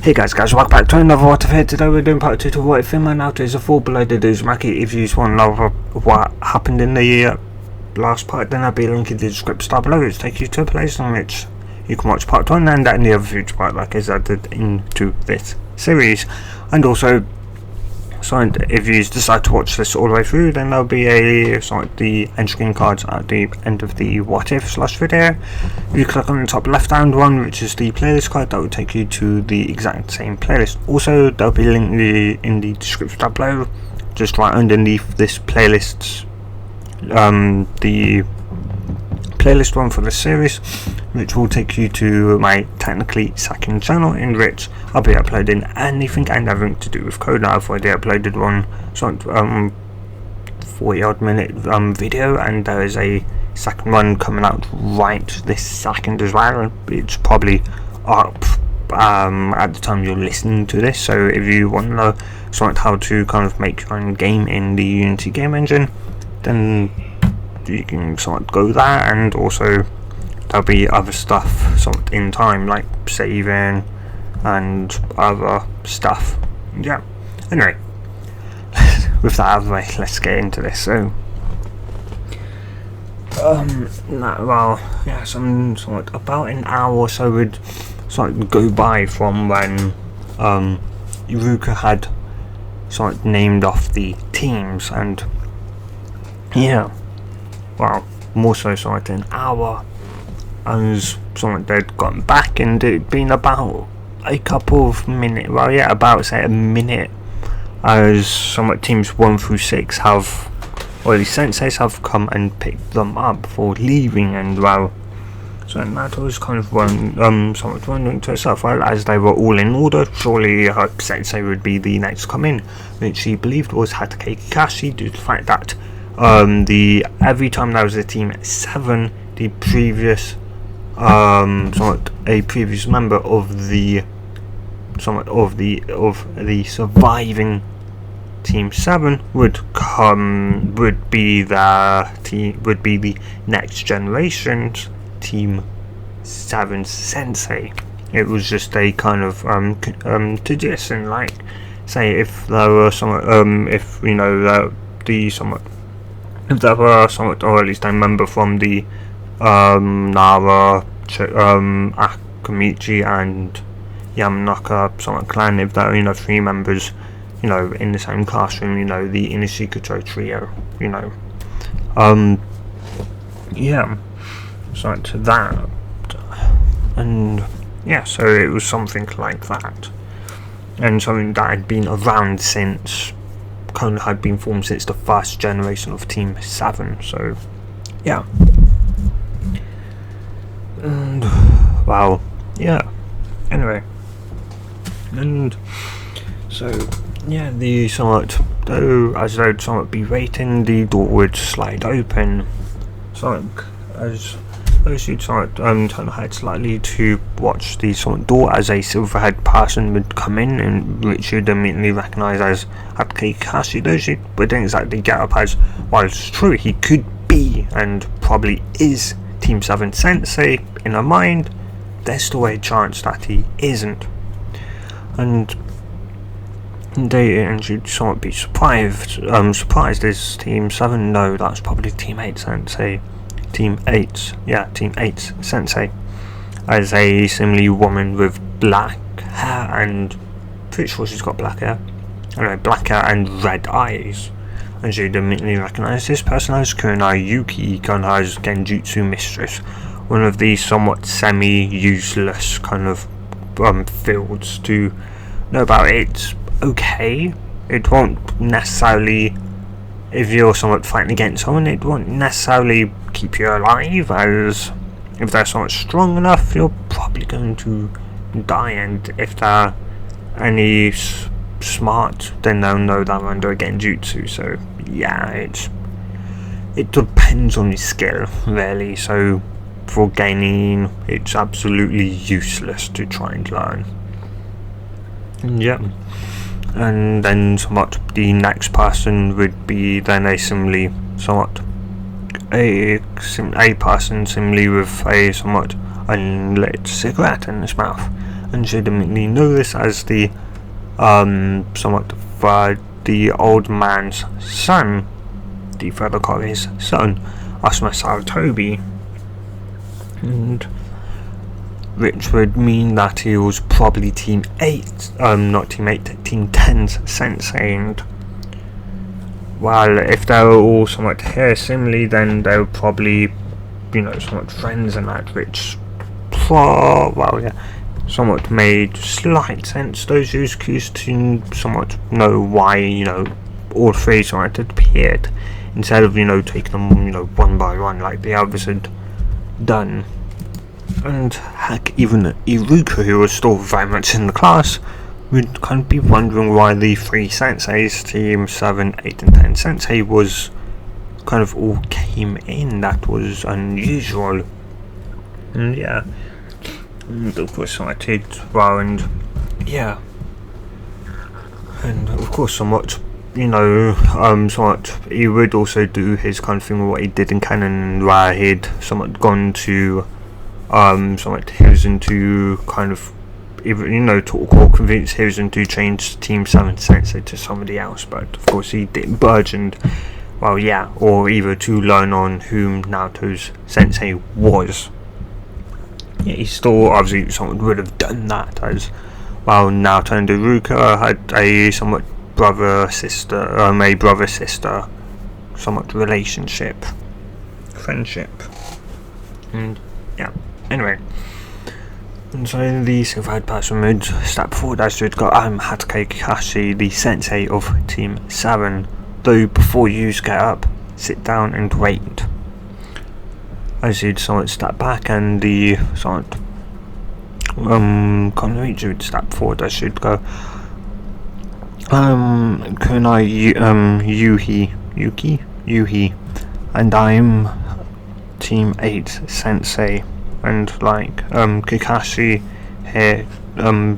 Hey guys, welcome back to another What If here. Today we're doing part 2 to What If Female Naruto is a full-blooded Uzumaki. If you just want to know what happened in the last part, then I'll be linking the description down below, which takes you to a place on which you can watch part 1 and any other future part like is added into this series. And also, so if you decide to watch this all the way through, then there'll be the end screen cards at the end of the What If / video. If you click on the top left hand one, which is the playlist card, that will take you to the exact same playlist. Also, there'll be a link in the description down below, just right underneath this playlist, the playlist one for the series, which will take you to my technically second channel, in which I'll be uploading anything and everything to do with code. Now I've already uploaded one 40 odd minute video, and there is a second one coming out right this second as well. It's probably up at the time you're listening to this, so if you want to know how to kind of make your own game in the Unity game engine, then you can go there. And also there'll be other stuff in time, like saving and other stuff. Yeah, anyway, with that out of the way, let's get into this. So about an hour or so would go by from when Iruka had named off the teams, and yeah, well, more so an hour, as they'd gotten back, and it'd been about a couple of minutes, about say a minute, as teams 1 through 6 have, or the senseis have come and picked them up before leaving, and so that was kind of wondering to herself, as they were all in order, surely her sensei would be the next to come in, which she believed was Hatake Kakashi, due to the fact that every time there was a team 7, the previous a previous member of the surviving team 7 would be the next generation's team 7 sensei. It was just a kind of tradition, like say if there were if there were or at least a member from the Nara, Akamichi and Yamanaka clan, if there are 3 members in the same classroom, the Inishikato trio, yeah, so to that, and yeah, so it was something like that, and something that had been around since had been formed since the first generation of Team 7, so yeah. And wow, yeah, anyway, and so yeah, the as they'd be waiting, the door would slide open, as those who'd turn their head slightly to watch the door, as a silver-haired person would come in, and which you'd immediately recognise as Hatake Kakashi. Those who wouldn't exactly get up, as while it's true he could be and probably is Team 7 sensei in her mind, there's still a chance that he isn't, and she'd be surprised as Team 7, no, that's probably Team 8 sensei, Team 8's sensei, as a similarly woman with black hair, and pretty sure she's got black hair, black hair and red eyes, and she'd immediately recognise this person as Kunai Yuki, as Genjutsu Mistress, one of these somewhat semi-useless fields to know about. It's okay, it won't necessarily, if you're fighting against someone, it won't necessarily keep you alive, as if they're strong enough, you're probably going to die, and if they're any smart, then they'll know they're under a genjutsu. So yeah, it depends on your skill, really, so for gaining, it's absolutely useless to try and learn. Yeah, and then the next person would be then a person similarly with a somewhat unlit cigarette in his mouth, legitimately know this as the the old man's son, the further Kore's son, Asuma Saratobi, and which would mean that he was probably Team 8, not Team 8, Team 10's sensei, and well, if they were all somewhat here similarly, then they were probably, somewhat friends and that, which, somewhat made slight sense, those use cues to somewhat know why, all three somewhat had appeared, instead of, taking them, one by one like the others had done. And heck, even Iruka, who was still very much in the class, would kind of be wondering why the three senseis, Team 7, 8 and 10 sensei, was kind of all came in. That was unusual. And yeah, and of course I did well, and yeah, and of course somewhat, somewhat he would also do his kind of thing what he did in canon, where he'd somewhat gone to somewhat Hiruzen to kind of talk or convince Hiruzen to change Team 7 sensei to somebody else, but of course he didn't budge, and or either to learn on whom Naruto's sensei was. Yeah, he still obviously someone would have done that, as well. Naruto and Iruka had a somewhat brother-sister somewhat relationship, friendship, and yeah. Anyway, and so the silver-haired person would step forward as to go, I'm Hatake Kakashi, the sensei of Team 7, though before you get up, sit down and wait. As he'd somewhat step back, and the somewhat Konoichi would step forward as she'd go, Kunai Yuhi, and I'm Team 8 sensei. And Kakashi here,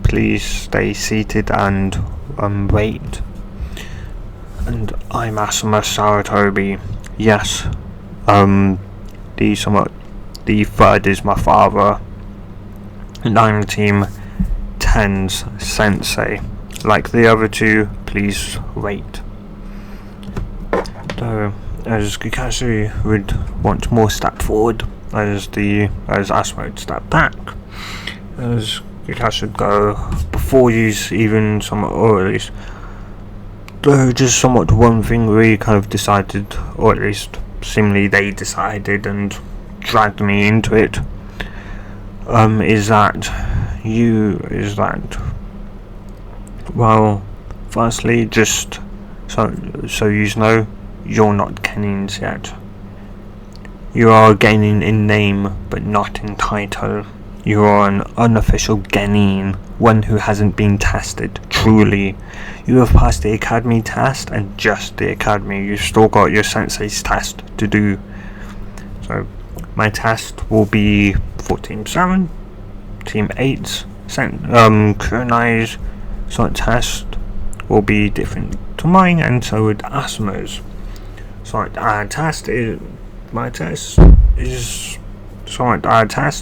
please stay seated and wait. And I'm Asuma Saratobi. Yes, the third is my father, and I'm Team 10's sensei. Like the other two, please wait. So, as Kakashi would want more step forward, as Asuma would step back, as Kakashi would go, before you even somewhat, or at least just somewhat one thing we kind of decided, or at least seemingly they decided and dragged me into it, is that firstly, just so you know, you're not Genins yet. You are gaining in name, but not in title. You are an unofficial Genin, one who hasn't been tested, truly. You have passed the Academy test, and just the Academy. You've still got your Sensei's test to do. So, my test will be for Team 7, Team 8's, Kunai's test will be different to mine, and so would Asuma's. So, my tests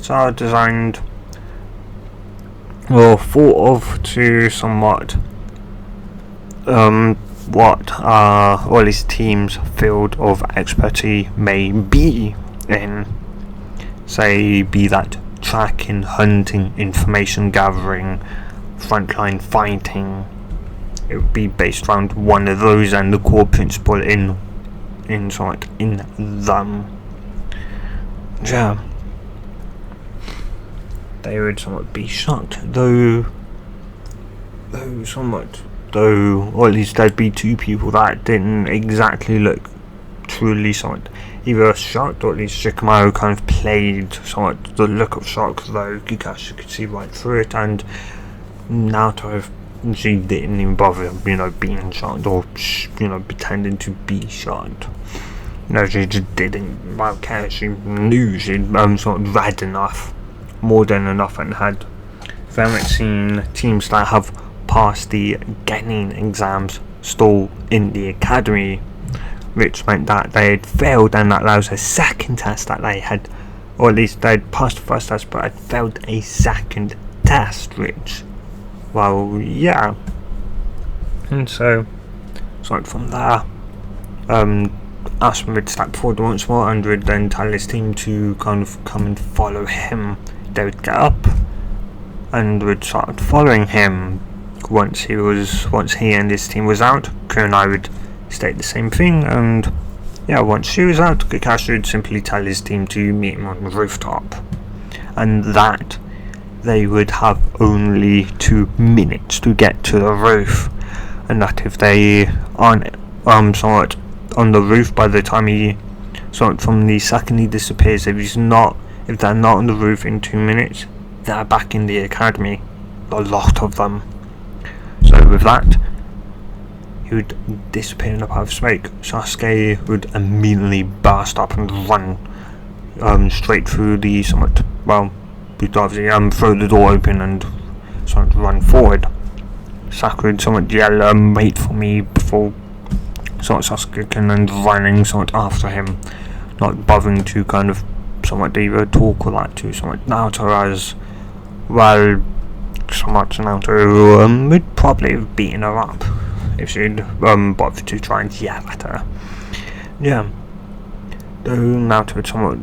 are designed or thought of to somewhat what or at least team's field of expertise may be in, say, be that tracking, hunting, information gathering, frontline fighting. It would be based around one of those, and the core principle in them. Yeah, they would somewhat be shocked, though, or at least there'd be two people that didn't exactly look truly somewhat either shocked, or at least Shikamaru kind of played somewhat the look of shock, though Kakashi could see right through it, and Naruto, she didn't even bother, being shocked, or, pretending to be shocked. No, she just didn't care. She knew she'd sort of read enough, more than enough, and had very much seen teams that have passed the Genin exams still in the Academy, which meant that they had failed, and that allows a second test that they had, or at least they had passed the first test but had failed a second test, which, well, yeah. And so from there, Aspen would step forward once more and would then tell his team to kind of come and follow him. They would get up and would start following him. Once he and his team was out, Kunai would state the same thing, and yeah, once she was out, Kakashi would simply tell his team to meet him on the rooftop, and that they would have only 2 minutes to get to the roof, and that if they aren't somewhat on the roof by the time from the second he disappears, if they're not on the roof in 2 minutes, they're back in the academy, a lot of them. So with that, he would disappear in a puff of smoke. Sasuke would immediately burst up and run straight through the he'd obviously throw the door open and run forward. Sakura would somewhat yell, wait for me, before Sasuke can then running after him, not bothering to kind of either talk or that to Naruto, as well. Naruto would probably have beaten her up if she'd bothered to try and yell at her. Yeah. Though Naruto would somewhat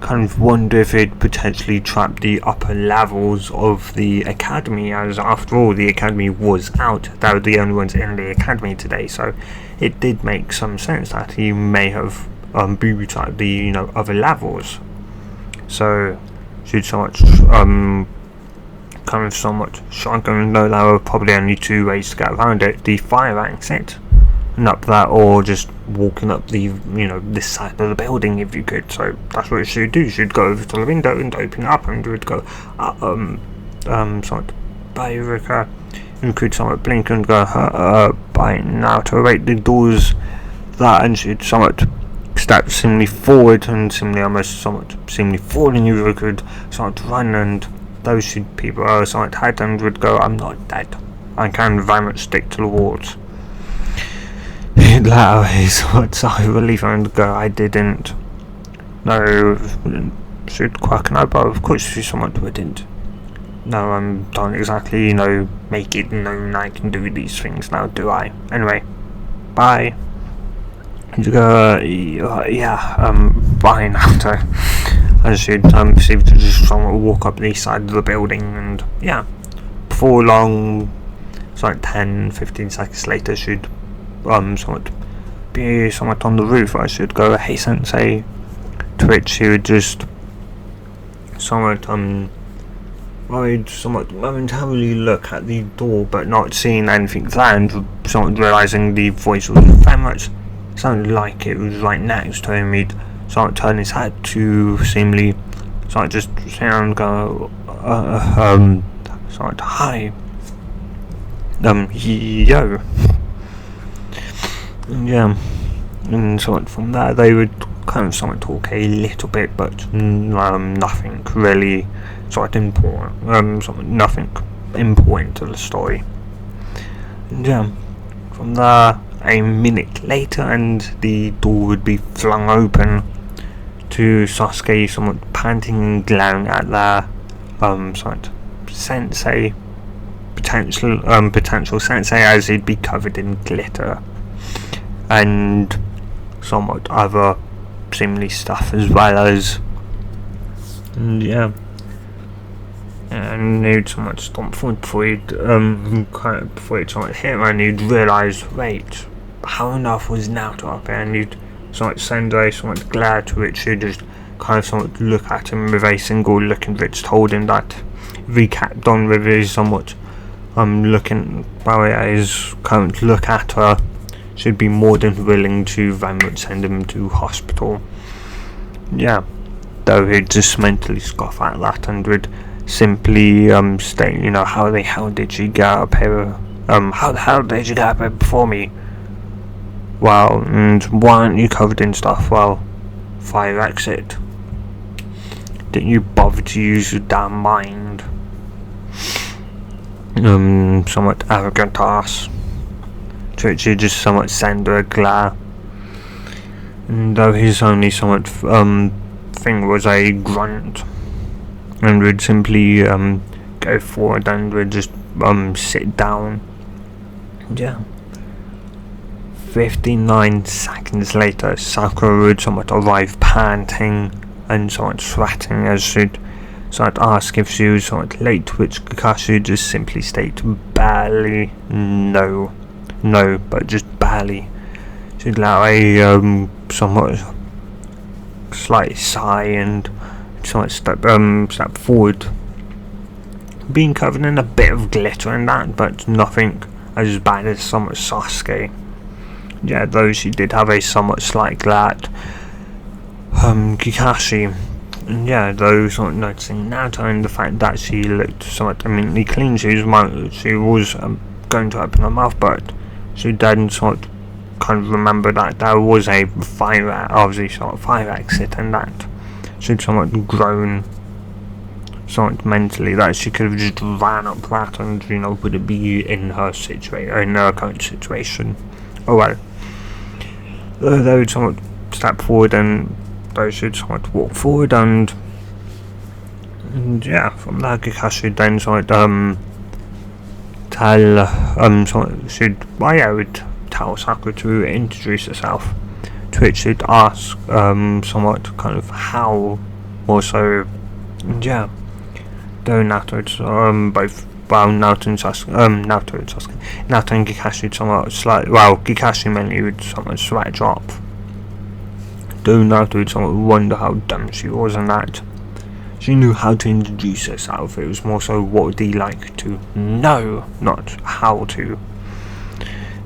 kind of wonder if it potentially trapped the upper levels of the academy, as after all the academy was out. They were the only ones in the academy today, so it did make some sense that he may have booby-trapped the other levels. So she'd somewhat shotgun, though there were probably only 2 ways to get around it: the fire exit and up that, or just walking up the this side of the building if you could. So that's what she'd do. She'd go over to the window and open it up, and would go by Eureka, and could somewhat blink and go by Naruto, wait, the doors that, and she'd somewhat step seemingly forward and seemingly falling. You could run, and those people are hide and would go, I'm not dead, I can very much stick to the walls. He'd let his sigh of relief and go, I didn't. No, she'd quack an eyebrow. Of course she wouldn't. No, I don't exactly, make it known I can do these things now, do I? Anyway, bye. You go, bye Naruto. As she'd proceed to just walk up the side of the building, and yeah, before long, 10-15 seconds later, she'd be on the roof. I should go, hey sensei, to which she would just momentarily look at the door, but not seeing anything there, and realizing the voice was very much sounded like it was right next to him. He'd turn his head to seemingly just sit down and go, hi, yo. Yeah, and from there they would kind of talk a little bit, but nothing really important, nothing important to the story. And yeah, from there, a minute later, and the door would be flung open to Sasuke somewhat panting and glaring at their sensei, potential sensei, as he'd be covered in glitter and somewhat other seemingly stuff, as well as, and yeah, and he'd somewhat stomp forward before he'd hit him, and he'd realise, wait, how enough was Naruto up here, and he'd send a glare to which he'd just kind of look at him with a single look, and which told him that if he kept on with his his current look at her, she'd be more than willing to very much send him to hospital. Yeah, though he'd just mentally scoff at that and would simply state, how the hell did she get up here? How the hell did you get up here before me? Well, and why aren't you covered in stuff? Well, fire exit. Didn't you bother to use your damn mind? Somewhat arrogant ass. To which he just somewhat send her a glare. And though his only thing was a grunt, and would simply go forward and would just sit down. Yeah. 59 seconds later, Sakura would somewhat arrive panting and somewhat sweating as she'd somewhat ask if she was somewhat late, which Kakashi would just simply state barely no, but just barely. She'd allow a somewhat slight sigh and somewhat step forward, being covered in a bit of glitter and that, but nothing as bad as somewhat Sasuke. Yeah, though she did have a somewhat slight glad Kakashi. And yeah, though somewhat noticing Naruto and the fact that she looked somewhat immediately clean, she was going to open her mouth, but she then somewhat kind of remembered that there was a fire exit, and that she'd somewhat grown somewhat mentally that she could have just ran up that and, would it be in her current situation. Oh well. They would somewhat step forward and they should somewhat walk forward and yeah, from there Kakashi then somewhat would tell Sakura to introduce herself, to which she'd ask somewhat kind of how, also, yeah, though Naruto and Kakashi somewhat slightly, Kakashi mainly would somewhat slight drop. Though Naruto would somewhat wonder how dumb she was and that she knew how to introduce herself. It was more so what would he like to know, not how to.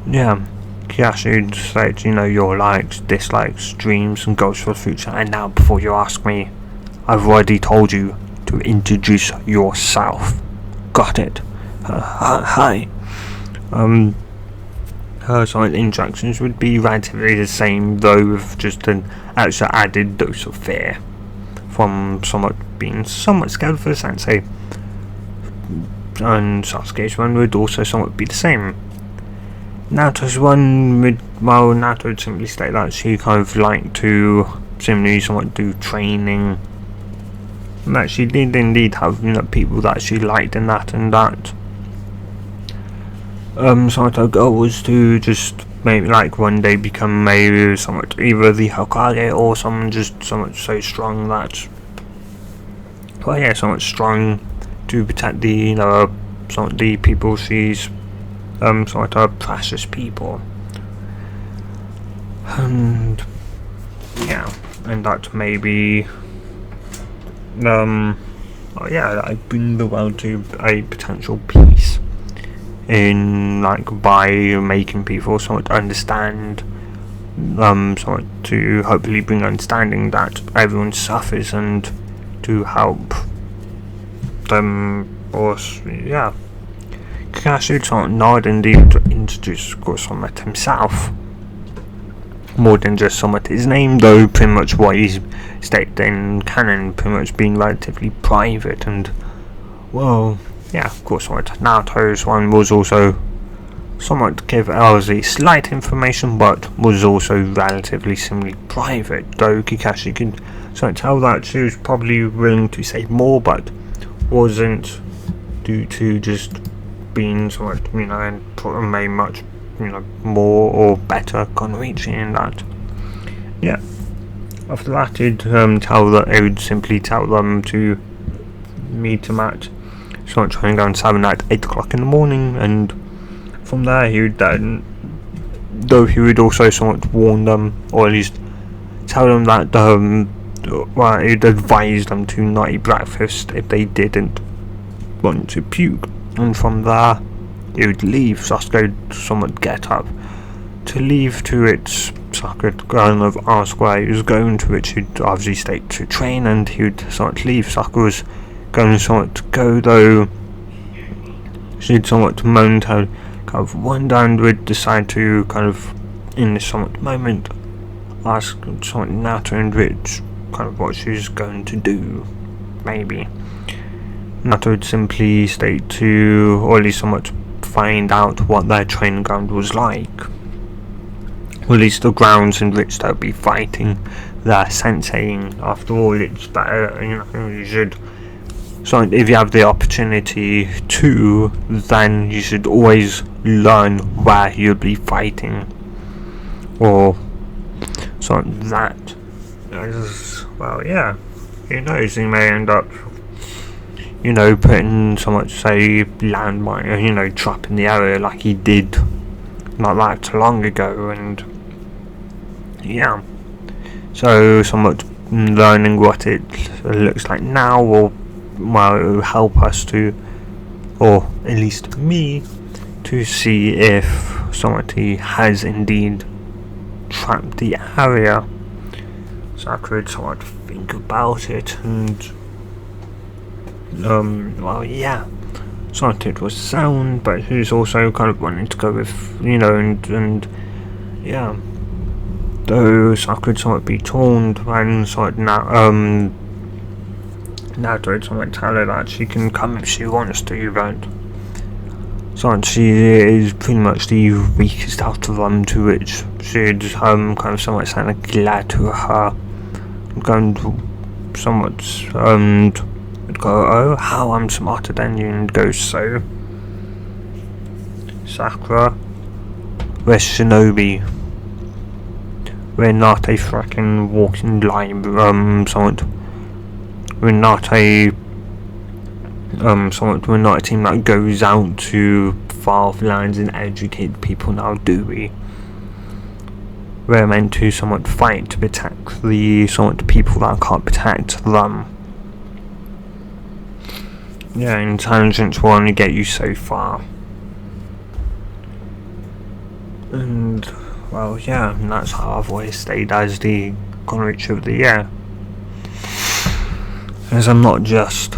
Yeah, Kakashi would state, your likes, dislikes, dreams and goals for the future, and now before you ask me, I've already told you to introduce yourself. Got it? Hi. Her side interactions would be relatively the same, though with just an extra added dose of fear from being somewhat scared for the sensei. And Sasuke's one would also somewhat be the same. Naruto's one Naruto would simply state that she kind of liked to similarly somewhat do training. That she did indeed have people that she liked in that, and that somewhat her goal was to just maybe one day become maybe somewhat either the Hokage or someone just somewhat so strong that somewhat strong to protect the somewhat the people she's somewhat her precious people, and yeah, and that maybe I bring the world to a potential peace in by making people somewhat understand, somewhat to hopefully bring understanding that everyone suffers, and to help them. Kakashi would somewhat nod indeed to introduce, of course, somewhat himself, more than just somewhat his name, though pretty much what he's stated in canon pretty much being relatively private. And well, yeah, of course, somewhat Naruto's one was also somewhat give obviously slight information, but was also relatively similarly private, though Kakashi could somewhat tell that she was probably willing to say more, but wasn't, due to just being somewhat, and made much, more or better convincing in that. Yeah. After that, it would simply tell them to meet him at somewhat trying down 7 at 8 o'clock in the morning, and from there he would then, though he would also somewhat warn them, or at least tell them that he'd advise them to not eat breakfast if they didn't want to puke, and from there he would leave. Sasuke would somewhat get up to leave, to which Sakura kind of ask where he was going, to which he'd obviously state to train, and he would somewhat leave. Sakura was going to somewhat go, though she'd somewhat moaned how kind of wonder, and would decide to kind of in this somewhat moment ask somewhat Naruto and which kind of what she's going to do. Maybe Naruto would simply state to, or at least somewhat find out what their training ground was like, or at least the grounds in which they'll be fighting their sensei. After all, it's better, you should So if you have the opportunity to, then you should always learn where you'll be fighting, or something like that. Well, yeah, who knows, he may end up, putting so much, say, landmine, trap in the area like he did not that long ago, and yeah. So somewhat learning what it looks like now will, well, help us to, or at least me, to see if somebody has indeed trapped the area. So I could somewhat think about it, and well, yeah, somewhat it was sound, but he's also kind of wanting to go with, and yeah. Though I could somewhat be torn when somewhat Naruto would somewhat tell her that she can come if she wants to, but somewhat she is pretty much the weakest out of them, to which she'd kind of somewhat sound like glad to her, going to somewhat would go, oh, how I'm smarter than you, and go, so Sakura, we're shinobi. We're not a fucking walking library, somewhat. We're not a, we're not a team that goes out to far off lands and educate people now, do we? We're meant to somewhat fight to protect the people that can't protect them. Yeah, intelligence will only get you so far. And, well, yeah, and that's how I've always stayed as the Conrich of the Year. As I'm not just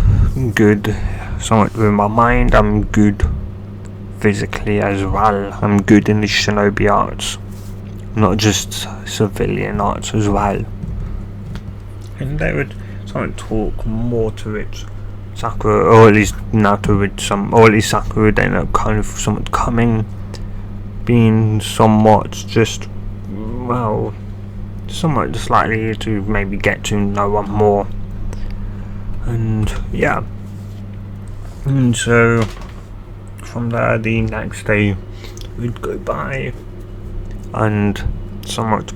good somewhat with my mind, I'm good physically as well. I'm good in the shinobi arts, not just civilian arts as well. And they would somewhat talk more to it. Sakura, or at least Naruto would or at least Sakura would end up kind of somewhat being somewhat just, well, somewhat just likely to maybe get to know one more. And yeah, and so from there the next day would go by, and somewhat,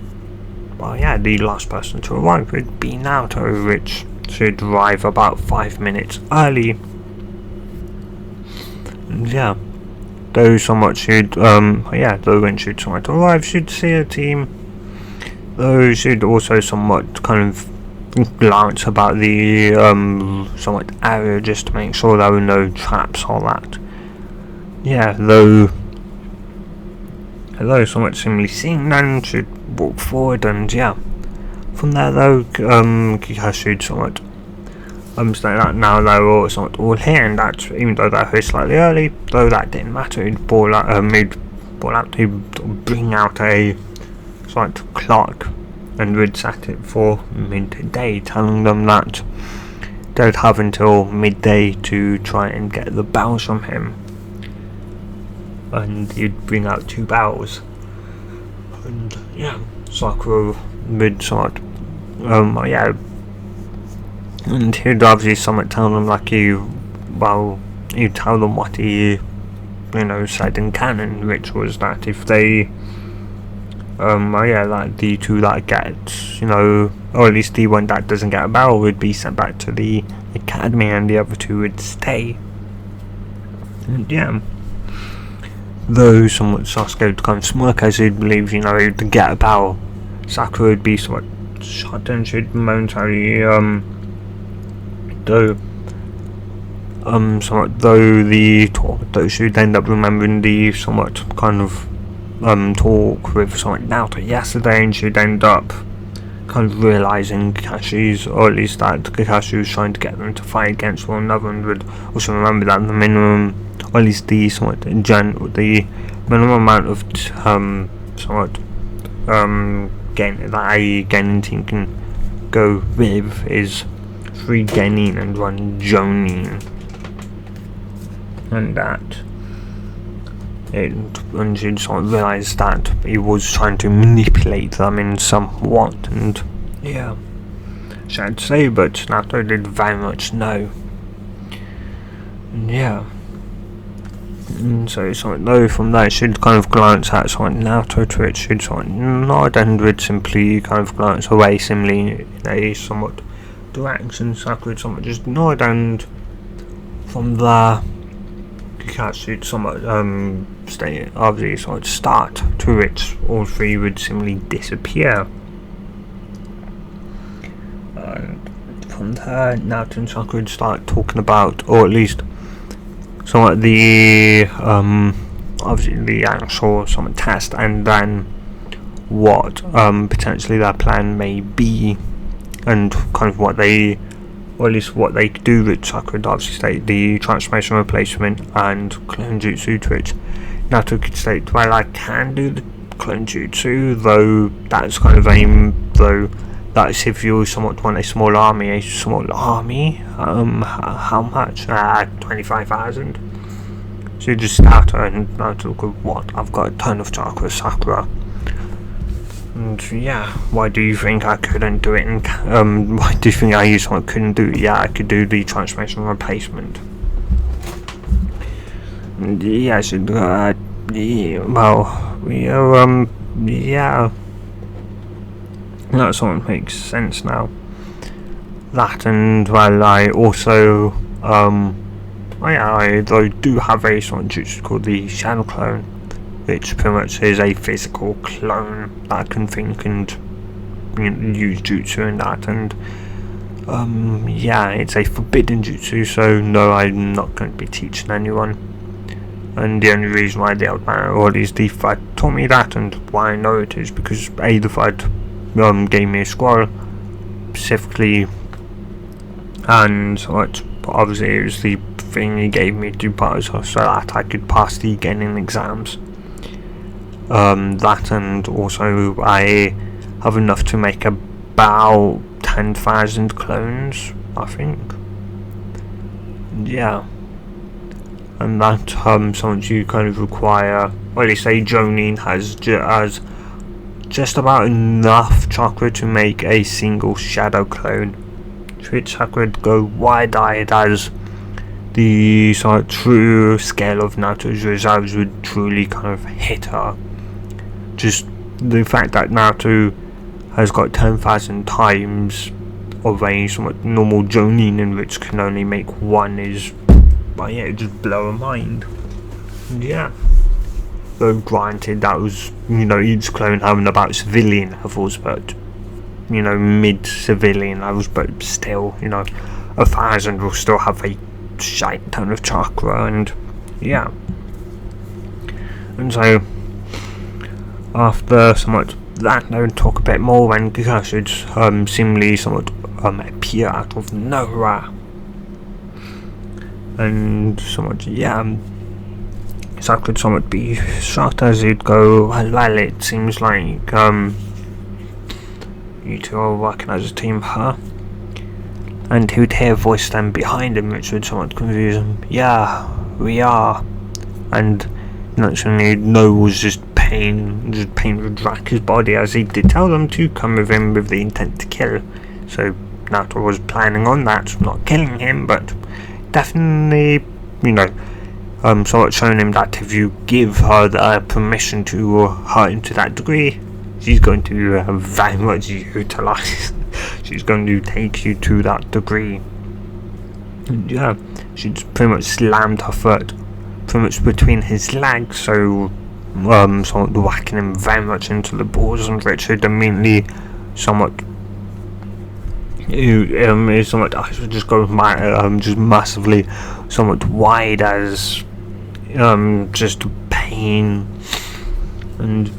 well, yeah, the last person to arrive would be Naruto, which should arrive about 5 minutes early. And yeah, though somewhat should though when she'd somewhat arrive, she'd see a team, though she'd also somewhat kind of glance about the somewhat area just to make sure there were no traps or that. Yeah, though somewhat similarly seeing them, she'd walk forward, and yeah, from there though, Kakashi'd somewhat say that now they're all somewhat all here, and that even though they're here slightly early, though that didn't matter, he'd bring out a somewhat clock and would set it for midday, telling them that they'd have until midday to try and get the bells from him. And he'd bring out 2 bells. And yeah, Sakura would somewhat, and he'd obviously somewhat tell them like he'd tell them what he, said in canon, which was that if they, like the 2 that get, or at least the one that doesn't get a bell would be sent back to the academy, and the other 2 would stay. And yeah, though somewhat Sasuke would kind of smirk as he'd believe, to get a bell, Sakura would be somewhat shot, and she'd momentarily, though she'd end up remembering the somewhat kind of talk with somewhat Naruto yesterday, and she'd end up kind of realising Kakashi's, or at least that Kakashi was trying to get them to fight against one another, and would also remember that the minimum, or at least the somewhat the minimum amount of that a Genin team can go with is 3 Genin and 1 Jonin, and that and she'd sort of realised that he was trying to manipulate them in somewhat, and yeah, sad to say, but Naruto did very much know. Yeah. And so something though from that should kind of glance at something Naruto to it should something nod and would simply kind of glance away similarly in a somewhat direction. Sakura would somewhat just nod, and from there Kakashi would somewhat stay obviously somewhat start to which all three would similarly disappear. From there Naruto and Sakura would start talking about, or at least somewhat the obviously the actual somewhat test, and then what potentially their plan may be, and kind of what they, or at least what they do with Sakura. Obviously state the transformation replacement and clone jutsu, to which Naruto could state, well, I can do the clone jutsu, though that's kind of aim, though that's if you somewhat want a small army. How much? 25,000. So you just start and Naruto go, what? I've got a ton of chakra, Sakura. And yeah, why do you think I couldn't do it? Why do you think I used what I couldn't do? Yeah, I could do the transformation replacement. And yeah, so yeah, that sort of makes sense now. That, and well, I also I do have a sort of jutsu called the Shadow Clone, which pretty much is a physical clone that can think and use jutsu and that, and yeah, it's a forbidden jutsu, so no, I'm not going to be teaching anyone. And the only reason why the old man, or at least the FUD, taught me that, and why I know it, is because the FUD gave me a scroll specifically, and what obviously it was the thing he gave me to pass, so that I could pass the Genin exams. That, and also I have enough to make about 10,000 clones, I think. Yeah. And that something you kind of require, or at least a Jonin has just about enough chakra to make a single shadow clone, to which Sakura would go wide-eyed as the sort of true scale of Naruto's reserves would truly kind of hit her. Just the fact that Naruto has got 10,000 times of a somewhat normal Jonin, in which can only make one, is, well, yeah, it just blow her mind. And yeah. Though granted, that was, each clone having about civilian levels, but, mid-civilian levels, but still, 1,000 will still have a shite ton of chakra, and yeah. And so, after somewhat that, I would talk a bit more when Kakashi should seemingly somewhat appear out of nowhere. And somewhat, yeah, so I could somewhat be shocked as he'd go, well, it seems like you two are working as a team, huh? And he would hear a voice then behind him, which would somewhat confuse him. Yeah, we are. And naturally, no was just pain would rack his body, as he did tell them to come with him with the intent to kill. So Naruto was planning on that, not killing him, but definitely, somewhat showing him that if you give her the permission to hurt him to that degree, she's going to very much utilize. She's going to take you to that degree. And yeah, she just pretty much slammed her foot pretty much between his legs, so somewhat whacking him very much into the balls, and Richard immediately somewhat somewhat eyes would just go just massively somewhat wide as just pain and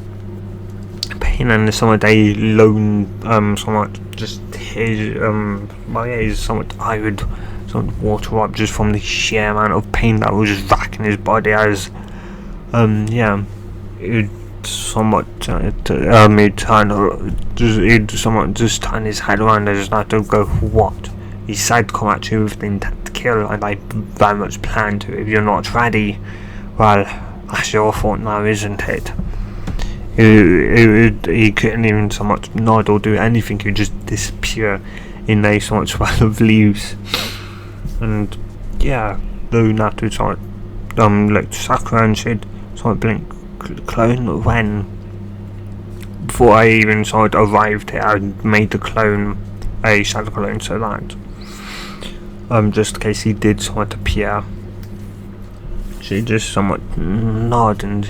somewhat a lone somewhat just his his somewhat eye would somewhat water up just from the sheer amount of pain that was just racking his body, as it somewhat he'd somewhat just turn his head around and just have to go, what? He said come at you with the intent to kill, and I very much plan to. If you're not ready, well, that's your fault now, isn't it? He couldn't even somewhat nod or do anything. He would just disappear in a somewhat swell of leaves. And yeah, though Naruto somewhat looked Sakura and she'd somewhat blink clone when before I even somewhat arrived here I made the clone a shadow clone so that just in case he did somewhat appear. She just somewhat nodded and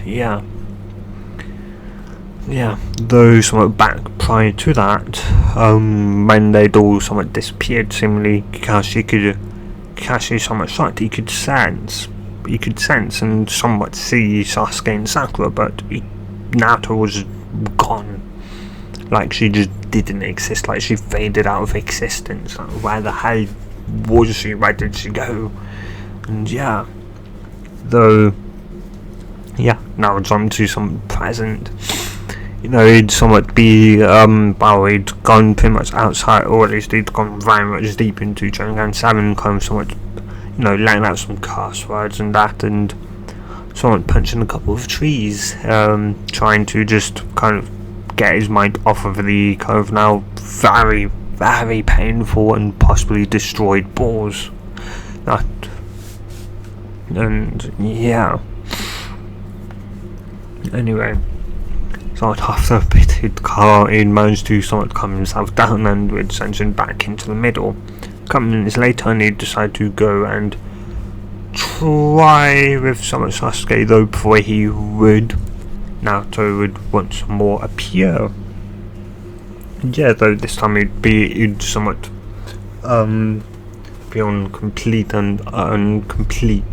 yeah, though somewhat back prior to that, when they'd all somewhat disappeared, seemingly Kakashi somewhat shocked, he could sense and somewhat see Sasuke and Sakura, but Naruto was gone, like she just didn't exist, like she faded out of existence. Like, where the hell was she? Where did she go? And yeah, though now it's on to some present. He'd somewhat be he'd gone pretty much outside, or at least he'd gone very much deep into Sharingan 7, kind of somewhat letting out some curse words and that, and somewhat punching a couple of trees, trying to just kind of get his mind off of the kind of now very, very painful and possibly destroyed balls. Anyway, so after a bit he'd managed to somewhat calm himself down and would send him back into the middle. A couple minutes later he'd decide to go and try with somewhat Sasuke, though before he would, Naruto would once more appear. And yeah, though this time he'd somewhat be on complete and complete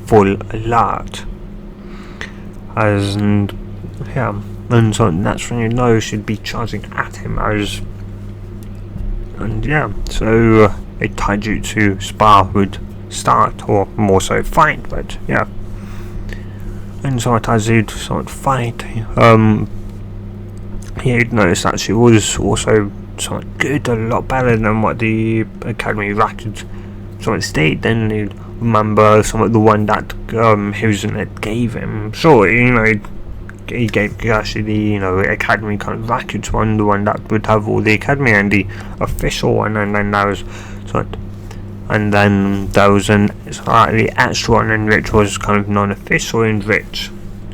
full alert. And so that's when she'd be charging at him so a taijutsu spar would start, or more so fight, but yeah. And so as he'd sort of fight, he'd notice that she was also somewhat good, a lot better than what the academy records somewhat stated. Then he'd remember somewhat the one that Uzumaki gave him. Sure, he gave Kakashi the academy kind of records one, the one that would have all the academy and the official one, and then there was an slightly extra one in which was kind of non-official, in which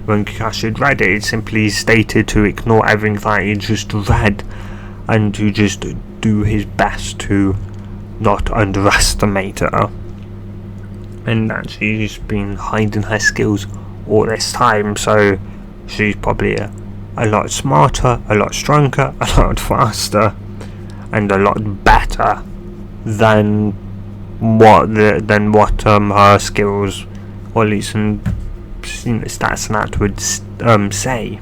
when Kakashi had read it simply stated to ignore everything that he just read and to just do his best to not underestimate her, and that she's been hiding her skills all this time, so she's probably a lot smarter, a lot stronger, a lot faster, and a lot better than what her skills, or at least in stats and that would say.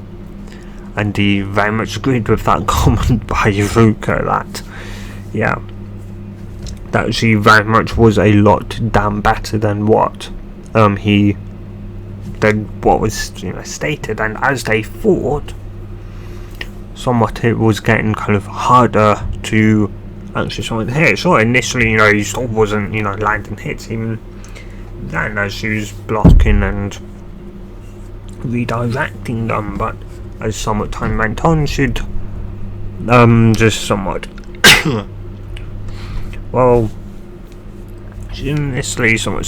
And he very much agreed with that comment by Ruka, that she very much was a lot damn better than what was stated. And as they fought, somewhat it was getting kind of harder to actually somewhat hit. Sure, initially he still wasn't landing hits, even then as she was blocking and redirecting them, but as somewhat time went on, she'd just somewhat she initially somewhat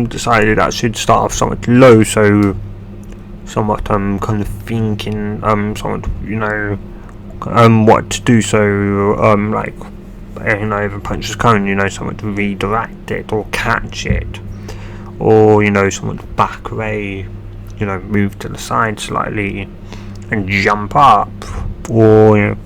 decided that she'd start off somewhat low, so somewhat kind of thinking somewhat what to do, so like if a punch is coming, somewhat to redirect it or catch it, or somewhat back away, move to the side slightly and jump up, or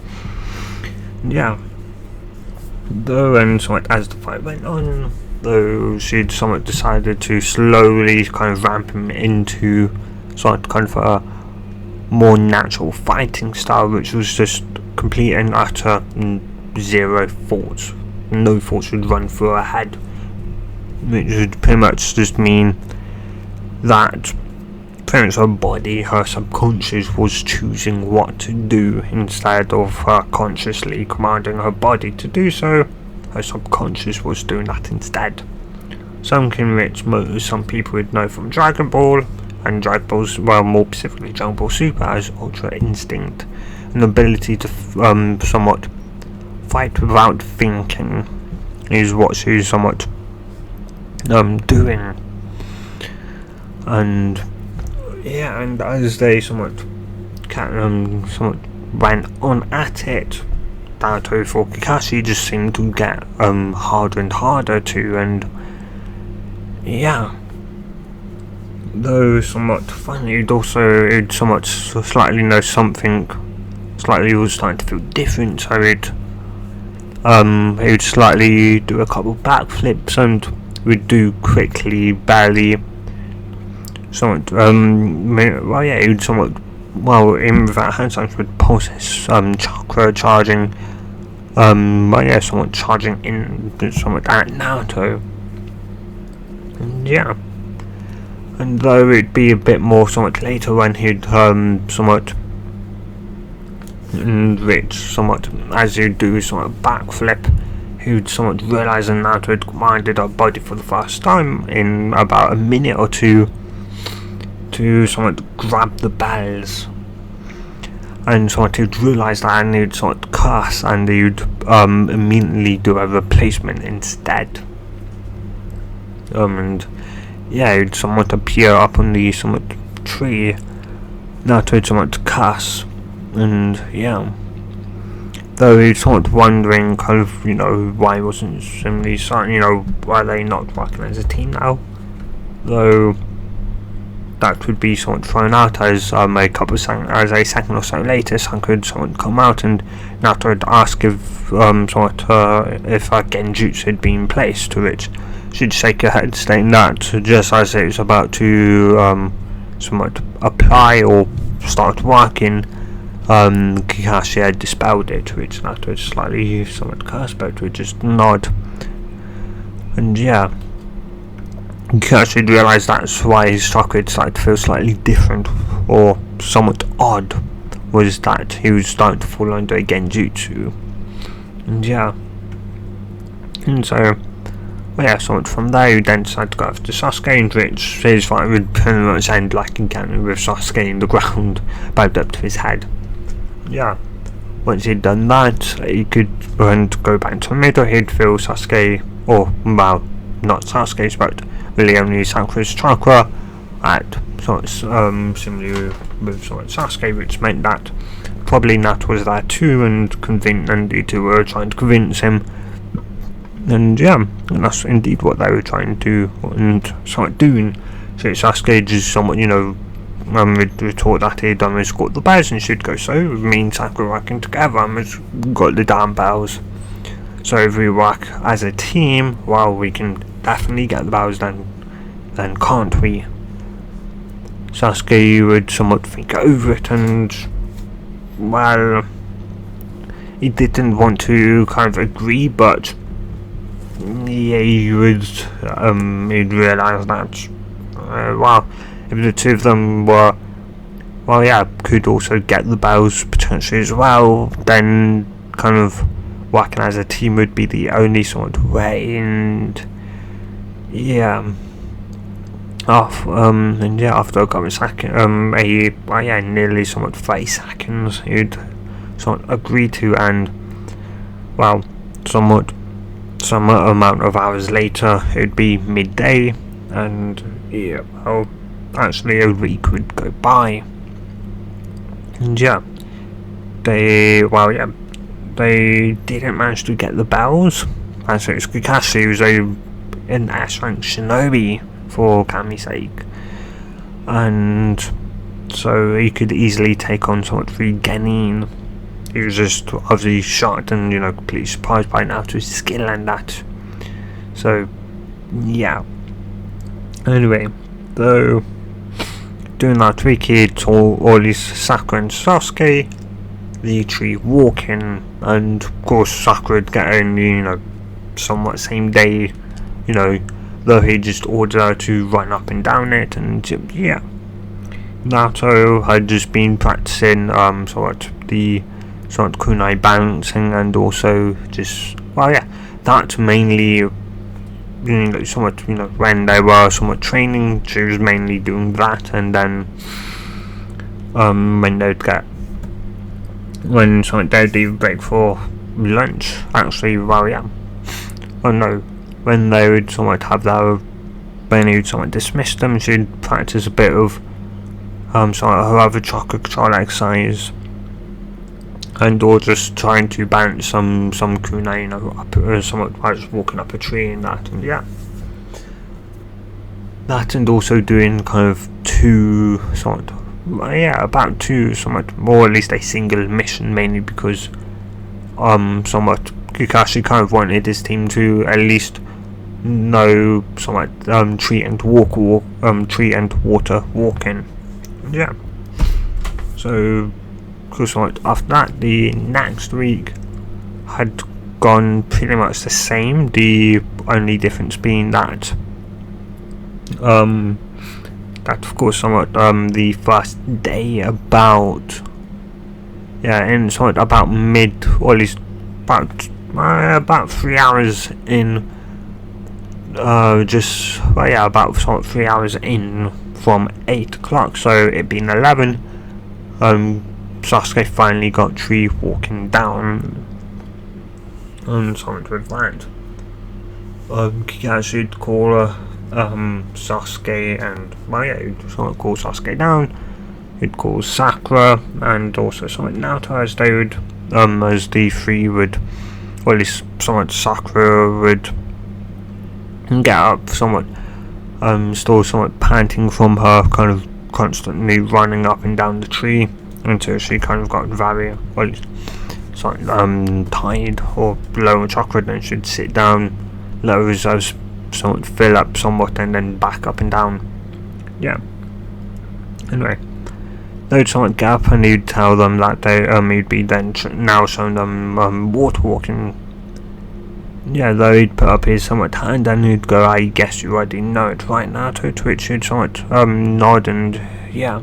though, and somewhat as the fight went on, though she'd somewhat decided to slowly kind of ramp him into somewhat kind of a more natural fighting style, which was just complete and utter zero thoughts. No thoughts would run through her head, which would pretty much just mean that pretty much her body, her subconscious, was choosing what to do instead of her consciously commanding her body to do so. Her subconscious was doing that instead. Something which some people would know from Dragon Ball, and Dragon Ball's, well, more specifically Dragon Ball Super, as Ultra Instinct, an ability to somewhat fight without thinking, is what she's somewhat doing and yeah, and as they somewhat went on at it, Naruto for Kakashi just seemed to get harder and harder to, and yeah, though somewhat funny, it'd somewhat slightly know something slightly was starting to feel different, so it would slightly do a couple backflips and would do quickly, barely, somewhat, it would somewhat, in without hand signs would possess chakra charging, somewhat charging in somewhat at Naruto. And yeah. And though it'd be a bit more somewhat later when he'd somewhat, which somewhat, as he'd do somewhat backflip, he'd somewhat realise that Naruto had commanded our body for the first time in about a minute or two to somewhat grab the bells. And somewhat he'd realise that, and he'd somewhat curse, and he'd immediately do a replacement instead. And yeah, he'd somewhat appear up on the somewhat tree. Naruto would somewhat curse, and yeah. Though he's somewhat wondering, kind of, why wasn't simply, why are they not working as a team now? Though that would be somewhat thrown out as a second or so later, Sun could somewhat come out, and Naruto would ask if if a genjutsu had been placed, to which she'd shake her head, stating that just as it was about to somewhat apply or start working, Kakashi had dispelled it, which Naruto would slightly somewhat cursed, but would just nod. And yeah, Kakashi realised that's why his chakra started to feel slightly different or somewhat odd, was that he was starting to fall under a genjutsu. And yeah, and so somewhat from there he then decided to go after Sasuke, in which his fight would pretty much end like again with Sasuke in the ground, bowed up to his head. Yeah, once he'd done that, he could go back to the middle. He'd feel Sasuke, or not Sasuke's, but really only Sakura's chakra at similarly with Sasuke, which meant that probably Nat was there too, and the two were trying to convince him. And yeah, and that's indeed what they were trying to do and somewhat doing. So Sasuke just somewhat, retort that he'd got the bells and should go, so me and Sakura working together and got the damn bells. So if we work as a team, we can definitely get the bells, then can't we? Sasuke would somewhat think over it, and he didn't want to kind of agree, but yeah, he would he'd realise that if the two of them were could also get the bells potentially as well, then kind of working as a team would be the only sort of way. And yeah, after a couple of seconds, nearly somewhat 30 seconds, he'd somewhat agree to, and some amount of hours later, it'd be midday, and actually a week would go by, and they didn't manage to get the bells, and so it's Kakashi, who's an S-rank shinobi for Kami's sake, and so he could easily take on somewhat free Genin. He was just obviously shocked and completely surprised by Naruto's skill and that. So yeah. Anyway, though doing that week, he saw all these Sakura and Sasuke literally walking, and of course Sakura would get in somewhat same day, though he just ordered her to run up and down it, and yeah. Naruto had just been practicing the kunai balancing, and also just that's mainly when they were somewhat training, she was mainly doing that, and then when they'd leave break for lunch, actually when they would somewhat have their then he'd somewhat dismiss them. She'd practice a bit of her other chakra control exercise, and or just trying to balance some kunai, up somewhat like just walking up a tree and that, and yeah. That, and also doing kind of about two somewhat more, at least a single mission, mainly because somewhat Kakashi kind of wanted his team to at least know somewhat tree and water walking. Yeah. So after that, the next week had gone pretty much the same, the only difference being that of course somewhat the first day about mid, or at least about 3 hours in, about somewhat 3 hours in from 8 o'clock, so it being 11, Sasuke finally got tree walking down, and something with that. Kakashi would call Sasuke, and he'd call Sasuke down. He'd call Sakura, and also somewhat Naruto, as they would, as the three would, or at least somewhat Sakura would get up somewhat, still somewhat panting from her kind of constantly running up and down the tree, until she kind of got very, well, tired or low in chakra. Then she'd sit down, let her reserves somewhat fill up somewhat, and then back up and down. Yeah. Anyway, they'd somewhat get up, and he'd tell them that he'd be then now showing them water walking. Yeah, though he'd put up his somewhat hand, and he'd go, "I guess you already know it right now," to which he'd somewhat nod, and yeah.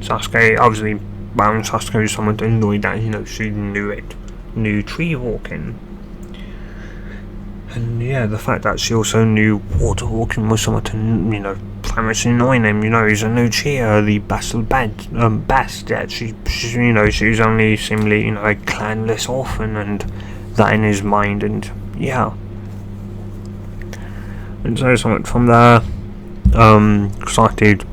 Sasuke, obviously, Sasuke was somewhat annoyed that, she knew tree walking. And yeah, the fact that she also knew water walking was somewhat, pretty much annoying him. He's a new cheer, the best of best. Yeah, she was only seemingly, a clanless orphan, and that in his mind, and yeah. And so somewhat from there, started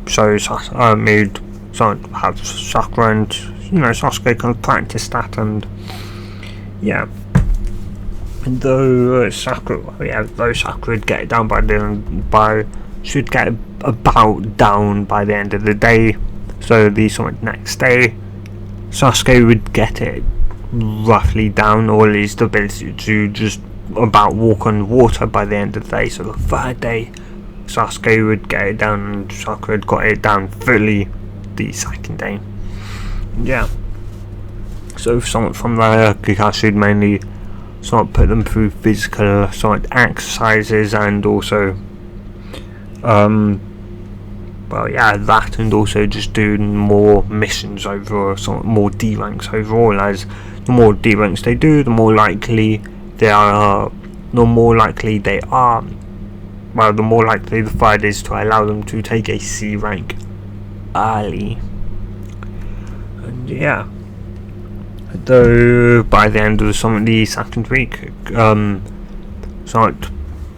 made somewhat have Sakura and Sasuke kind of practice that, and yeah. And though Sakura would get it down should get about down by the end of the day. So the somewhat next day, Sasuke would get it roughly down, or at least the ability to just about walk on water by the end of the day. So the third day, Sasuke would get it down, and Sakura had got it down fully the second day. Yeah. So somewhat from there, Kakashi would mainly somewhat put them through physical somewhat exercises, and also that, and also just doing more missions over, somewhat more D ranks overall, as the more D ranks they do, the more likely the more likely the fight is to allow them to take a C rank early. And yeah, though by the end of the second week,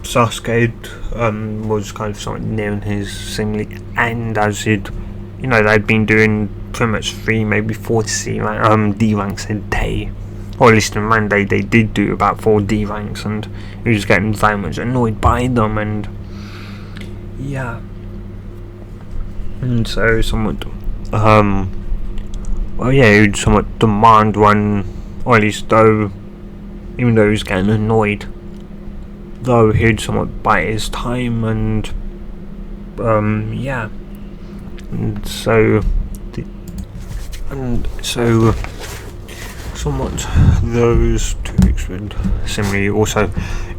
Sasuke was kind of somewhat nearing his seemingly end, as they'd been doing pretty much 3, maybe 4 D ranks a day, or at least in Monday they did do about 4 D ranks, and he was getting very much annoyed by them, and yeah. And so somewhat he'd somewhat demand one, or at least even though he was getting annoyed, though he'd somewhat bite his time, and yeah. And so somewhat those 2 weeks would similarly also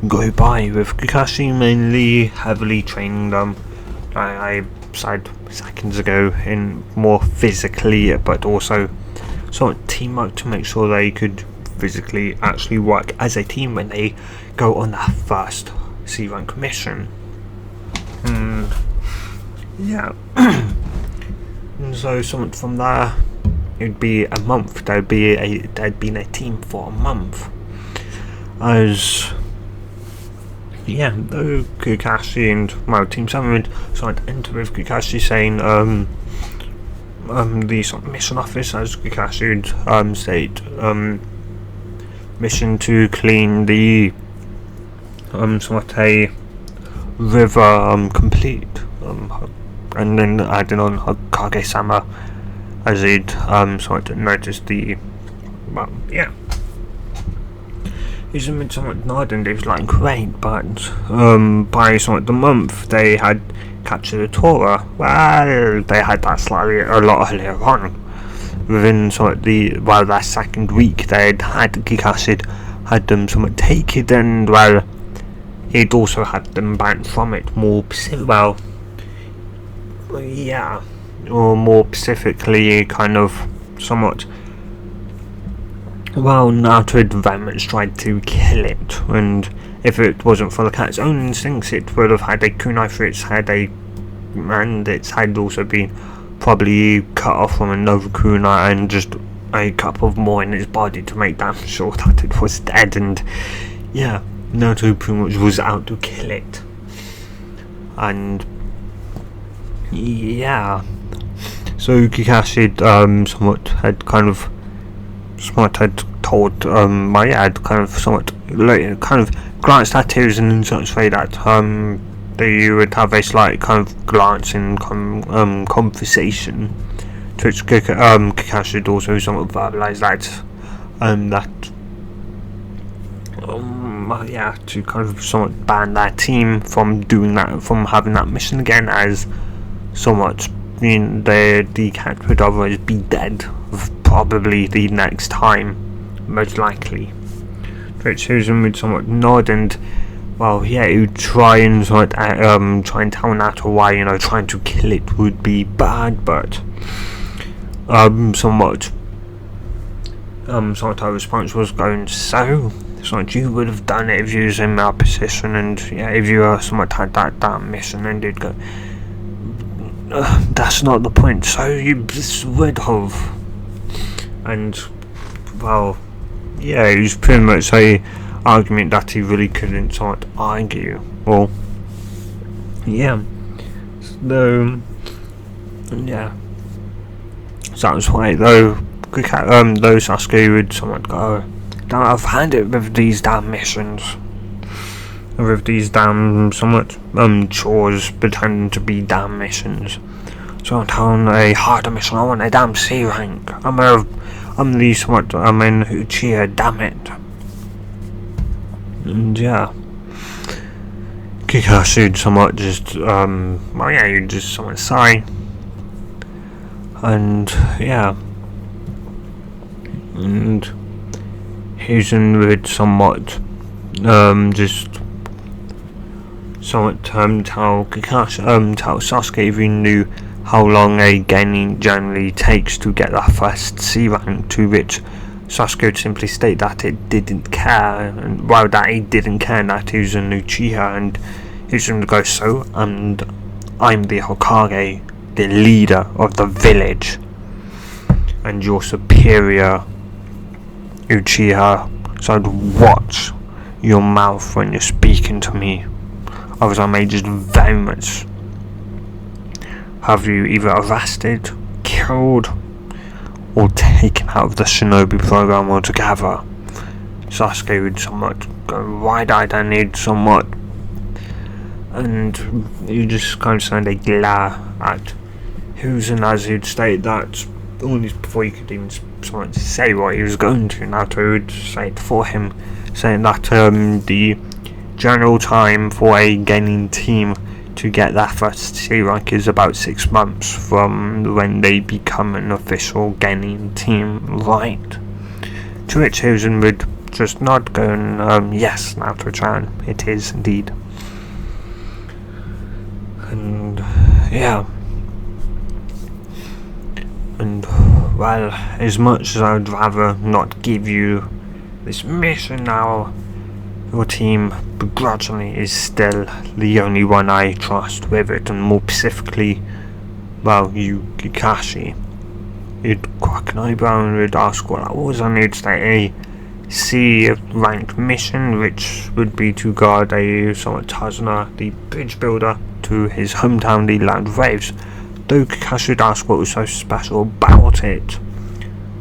go by, with Kakashi mainly heavily training them, I said seconds ago, in more physically, but also sort of teamwork, to make sure they could physically actually work as a team when they go on that first C rank mission. And yeah. And so somewhat from there, it'd be a month. They'd been a team for a month, as yeah, Kakashi and Team 7 would sort of enter with Kakashi saying the sort of mission office, as Kakashi would state, mission to clean the sort a river complete, and then adding on Kage-sama, as he'd sort of noticed the, well, yeah. He's somewhat nodding, and he was like, great, but by sort of the month they had captured a Tora. Well, they had that slightly a lot earlier on. Within sort of that second week, they had Kakashi had them somewhat take it, and well, he'd also had them banned from it more well, yeah, or more specifically, kind of somewhat. Well, Naruto had very much tried to kill it, and if it wasn't for the cat's own instincts, it would have had a kunai for its head, and its head also been probably cut off from another kunai, and just a couple of more in its body to make damn sure that it was dead. And yeah, Naruto pretty much was out to kill it. And yeah, so Kakashi had told my dad kind of somewhat kind of glanced at his in such way that they would have a slight kind of glance in conversation, to which Kakashi had also somewhat verbalized that yeah, to kind of somewhat ban their team from doing that, from having that mission again, as somewhat the cat would otherwise be dead probably the next time, most likely. To which Susan would somewhat nod, and well, yeah, he would try and tell Naruto why trying to kill it would be bad, but somewhat our response was going, so you would have done it if you was in our position, and yeah, if you somewhat had that mission, and they'd go, that's not the point, so you would have. And well, yeah, it was pretty much a argument that he really couldn't sort of argue. Well, yeah, so yeah, so that was why though Sasuke would somewhat go, damn, I've had it with these damn missions, with these damn somewhat chores pretending to be damn missions. So I'm telling a harder mission, I want a damn C rank. I'm in Uchiha, damn it. And yeah, Kakashi would somewhat just you'd just somewhat sigh. And yeah, and Husen would somewhat just somewhat tell Sasuke if he knew how long a genin generally takes to get that first C rank, to which Sasuke would simply state that it didn't care, and well, that he didn't care that he was an Uchiha, and he was going to go, so, and I'm the Hokage, the leader of the village, and your superior Uchiha, so I'd watch your mouth when you're speaking to me, otherwise I may just very much have you either arrested, killed, or taken out of the shinobi program altogether. Sasuke would somewhat go wide-eyed and he'd somewhat, and you just kind of stand a glare at Husen, as he'd state that only before he could even somewhat say what he was going to. Naruto would say it for him, saying that the general time for a genin team to get that first C rank is about 6 months from when they become an official genin team, right? To which Husen would just nod, going, yes, Naruto-chan, it is indeed. And yeah, and well, as much as I would rather not give you this mission now, your team begrudgingly is still the only one I trust with it, and more specifically, well, you, Kakashi. You'd crack an eyebrow and would ask what that was, and you'd say, C rank mission, which would be to guard a somewhat Tazuna, the bridge builder, to his hometown, the Land of Waves. Though Kakashi would ask what was so special about it,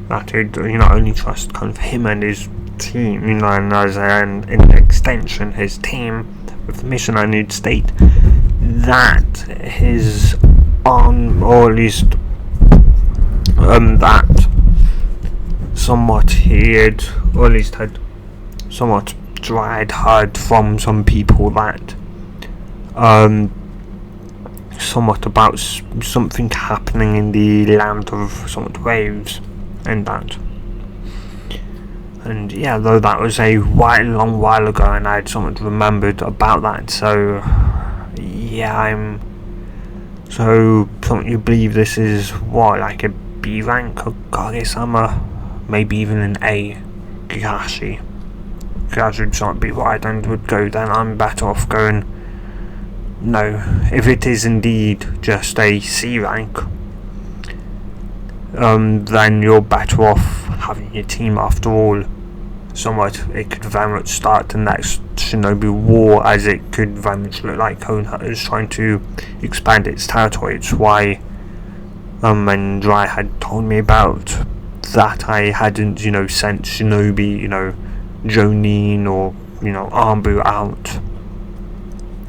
that he'd only trust kind of him and his team, and as an extension, his team with the mission, and he'd state that his arm, or at least that somewhat he had, or at least had somewhat heard from some people that somewhat about something happening in the land of somewhat waves, and that. And yeah, though that was a long while ago, and I had somewhat remembered about that, so yeah, so you believe this is what, like a B rank of Kage-sama, maybe even an A Kakashi would not be right and would go, then I'm better off going, no, if it is indeed just a C rank, then you're better off having your team. After all, somewhat it could very much start the next Shinobi War, as it could very much look like Konoha is trying to expand its territory. It's why when Dry had told me about that, I hadn't sent Shinobi, Jonin or Armbu out.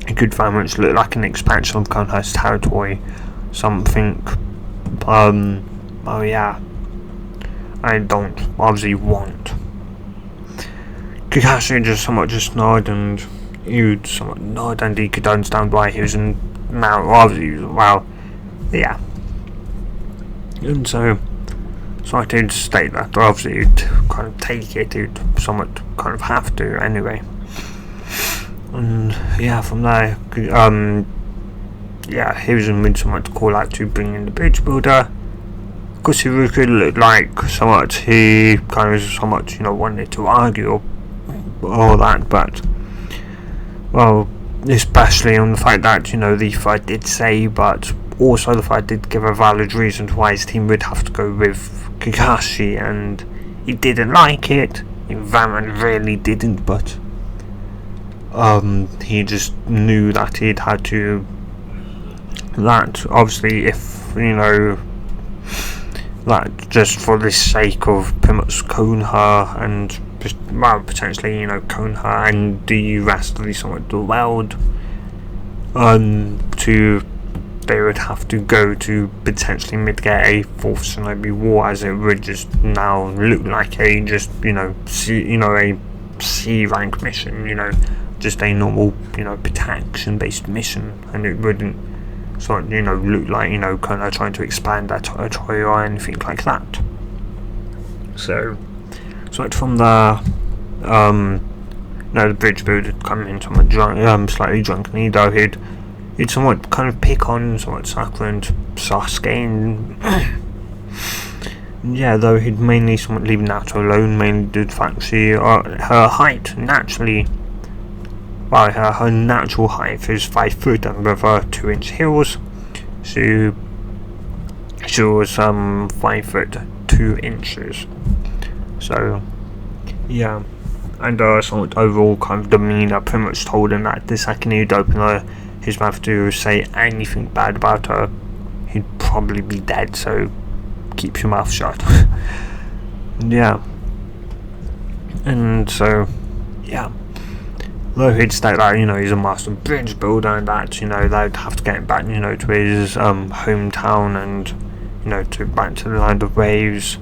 It could very much look like an expansion of Konoha's territory, something oh yeah, I don't obviously want. Kakashi just nod, and you'd somewhat nod, and he could understand why he was in now, obviously, well, yeah. And so I did state that, obviously you'd kind of take it, you'd somewhat kind of have to anyway. And yeah, from there, yeah, he was in somewhat to call out to bring in the bridge builder. Of course, it could look like somewhat he kind of somewhat wanted to argue or all that, but well, especially on the fact that the fight did say, but also the fight did give a valid reason why his team would have to go with Kakashi, and he didn't like it. He really didn't, but he just knew that he'd had to. That obviously, if that just for the sake of pretty much Konoha and potentially Konoha and the rest of the world, they would have to go to potentially mitigate a fourth Shinobi War, as it would just now look like a just a C rank mission, just a normal protection based mission, and it wouldn't look like Konoha trying to expand their territory or anything like that. So from the the bridge builder had come in somewhat drunk, slightly drunken, though he'd somewhat kind of pick on somewhat Sakura and Sasuke, and yeah, though he'd mainly somewhat leave Naruto alone, mainly due to the fact her height naturally, well, her natural height is 5 foot, and with her 2-inch heels, she was 5 foot 2 inches. So yeah, and somewhat overall kind of demeanor pretty much told him that the second he'd open his mouth to say anything bad about her, he'd probably be dead, so keep your mouth shut. Yeah. And so yeah, though he'd state that he's a master bridge builder, and that they'd have to get him back to his hometown, and back to the Land of Waves,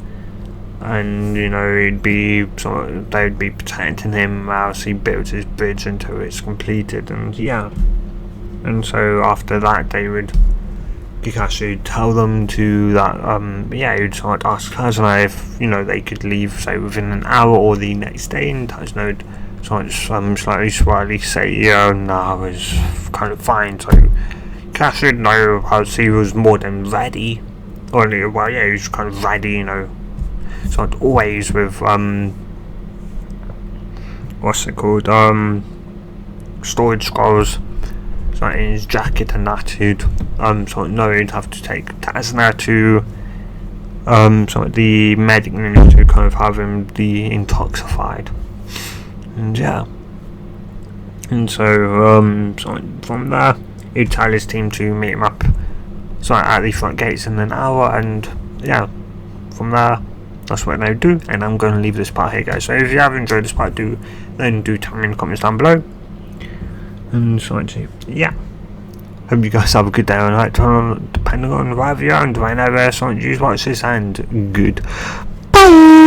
and they'd be protecting him as he builds his bridge until it's completed. And yeah, and so after that Kakashi would tell them to that he'd start ask Kazuna if they could leave, say, within an hour or the next day, and Kazuna would slightly slyly say no, it's kind of fine. So Kakashi would know how he was more than ready, or he was kind of ready, so always with what's it called, storage scrolls in his jacket, and that he'd he'd have to take Tazuna to so the medic needed to kind of have him detoxified, and yeah, and so from there he'd tell his team to meet him up at the front gates in an hour, and yeah, from there that's what they do. And I'm going to leave this part here, guys. So if you have enjoyed this part, do tell me in the comments down below. And so yeah, hope you guys have a good day or night, depending on whether you're, and whenever someone you watch this, and good bye.